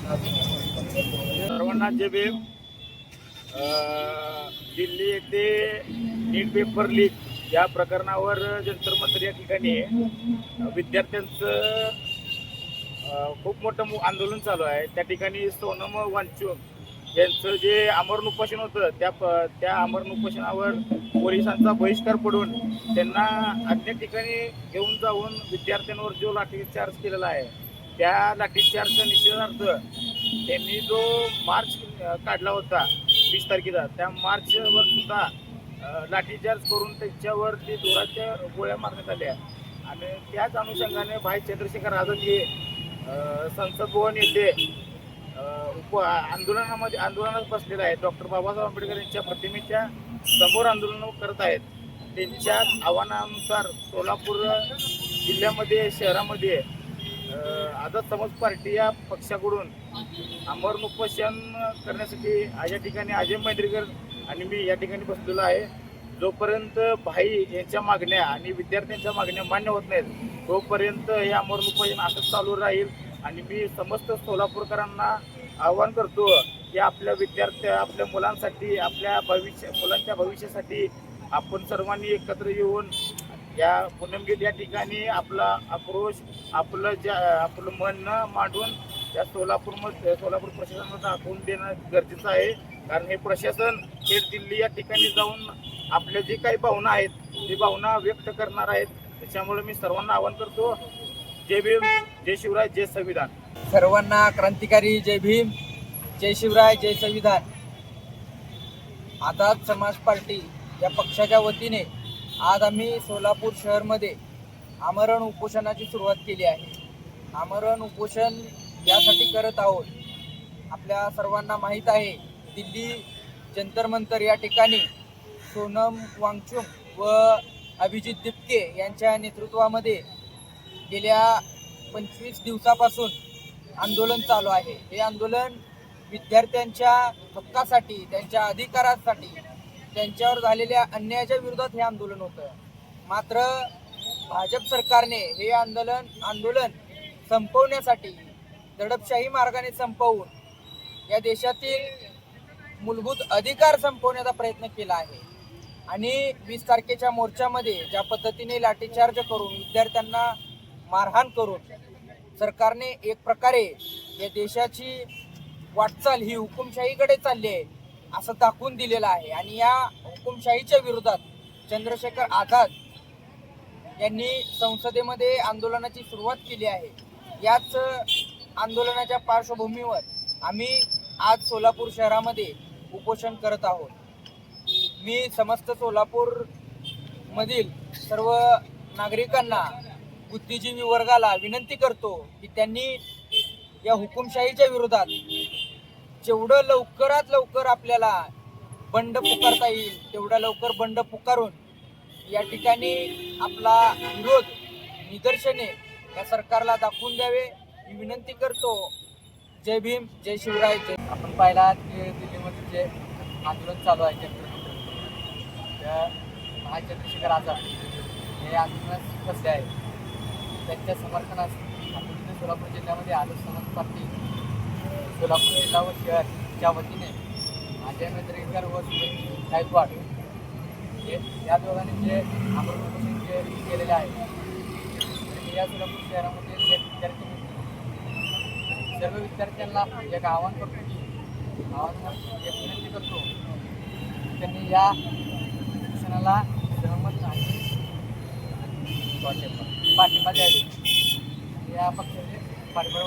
सर्वांना जय भीम. दिल्ली येथे नीट paper leak या प्रकरणावर जंतर मंतर या ठिकाणी विद्यार्थ्यांचं खूप मोठं आंदोलन चालू आहे. त्या ठिकाणी सोनम वांचूक यांचं जे आमरण उपोषण होतं त्या आमरण उपोषणावर पोलिसांचा बहिष्कार पडून त्यांना अन्य ठिकाणी घेऊन जाऊन विद्यार्थ्यांवर जो लाठीचार्ज केलेला आहे त्या लाठीचार्जच्या निषेधार्थ त्यांनी जो मार्च काढला होता 20 तारखेला, त्या मार्चवर सुद्धा लाठीचार्ज करून त्यांच्यावरती जोराच्या गोळ्या मारण्यात आल्या. आणि त्याच अनुषंगाने भाई चंद्रशेखर आझाद हे संसद भवन येथे आंदोलनात बसलेले आहेत. डॉक्टर बाबासाहेब आंबेडकर यांच्या प्रतिमेच्या समोर आंदोलन करत आहेत. त्यांच्या आव्हानानुसार सोलापूर जिल्ह्यामध्ये शहरामध्ये आझाद समाज पार्टी या पक्षाकडून आमरण उपोषण करण्यासाठी या ठिकाणी अजय मैत्रीकर आणि मी या ठिकाणी बसलेलो आहे. जोपर्यंत भाई यांच्या मागण्या आणि विद्यार्थ्यांच्या मागण्या मान्य होत नाहीत तोपर्यंत हे आमरण उपोषण असंच चालू राहील. आणि मी समस्त सोलापूरकरांना आवाहन करतो की आपल्या मुलांसाठी, मुलांच्या भविष्यासाठी आपण सर्वांनी एकत्र येऊन या पूनमगीत या ठिकाणी आपला आक्रोश, आपलं म्हणणं मांडून या सोलापूर प्रशासनाला दाखवून देणं गरजेचं आहे. कारण हे प्रशासन थेट दिल्ली या ठिकाणी जाऊन आपल्या जे काही भावना आहेत ती भावना व्यक्त करणार आहेत. त्याच्यामुळे मी सर्वांना आवाहन करतो, जय भीम, जय शिवराय, जय संविधान. सर्वांना क्रांतिकारी जय भीम, जय शिवराय, जय संविधान. आझाद समाज पार्टी या पक्षाच्या वतीने आज आम्ही सोलापूर शहरमध्ये आमरण उपोषणाची सुरुवात केली आहे. आमरण उपोषण यासाठी करत आहोत, आपल्या सर्वांना माहीत आहे दिल्ली जंतर मंतर या ठिकाणी सोनम वांगचुक व अभिजित दिपके यांच्या नेतृत्वामध्ये गेल्या 25 दिवसापासून आंदोलन चालू आहे. हे आंदोलन विद्यार्थ्यांच्या हक्कासाठी, त्यांच्या अधिकारासाठी, त्यांच्यावर झालेल्या अन्यायाच्या विरोधात हे आंदोलन होतं. मात्र भाजप सरकारने हे आंदोलन संपवण्यासाठी दडपशाही मार्गाने संपवून या देशातील मूलभूत अधिकार संपवण्याचा प्रयत्न केला आहे. आणि 20 तारखेच्या मोर्चामध्ये ज्या पद्धतीने लाठीचार्ज करून विद्यार्थ्यांना मारहाण करून सरकारने एक प्रकारे या देशाची वाटचाल ही हुकुमशाहीकडे चालली आहे असं दाखवून दिलेलं आहे. आणि या हुकुमशाहीच्या विरोधात चंद्रशेखर आझाद यांनी संसदेमध्ये आंदोलनाची सुरुवात केली आहे. याच आंदोलनाच्या पार्श्वभूमीवर आम्ही आज सोलापूर शहरामध्ये उपोषण करत आहोत. मी समस्त सोलापूर मधील सर्व नागरिकांना, बुद्धिजीवी वर्गाला विनंती करतो की त्यांनी या हुकुमशाहीच्या विरोधात जेवढं लवकरात लवकर आपल्याला बंड पुकारता येईल तेवढं लवकर बंड पुकारून या ठिकाणी आपला विरोध निदर्शने या सरकारला दाखवून द्यावे ही विनंती करतो. जय भीम, जय शिवराय, जय. आपण पाहिला की दिल्लीमध्ये जे आंदोलन चालू आहे भाई चंद्रशेखर आझाद हे आंदोलनात बसले आहे. त्यांच्या समर्थनास आपण इथे सोलापूर जिल्ह्यामध्ये आझाद समाज पार्टी सोलापूर जिल्हा व शहरच्या वतीने अजय मैत्रीकर व सुरेश गायकवाड या दोघांनी जे आमरण उपोषण केलेले आहे. या सोलापूर शहरामध्ये जे विद्यार्थी, सर्व विद्यार्थ्यांना एक आवाहन करतो एक विनंती करतो त्यांनी या उपोषणाला सहमत आणि पाठिंबा द्यावे. या पक्षाचे पाठिंबा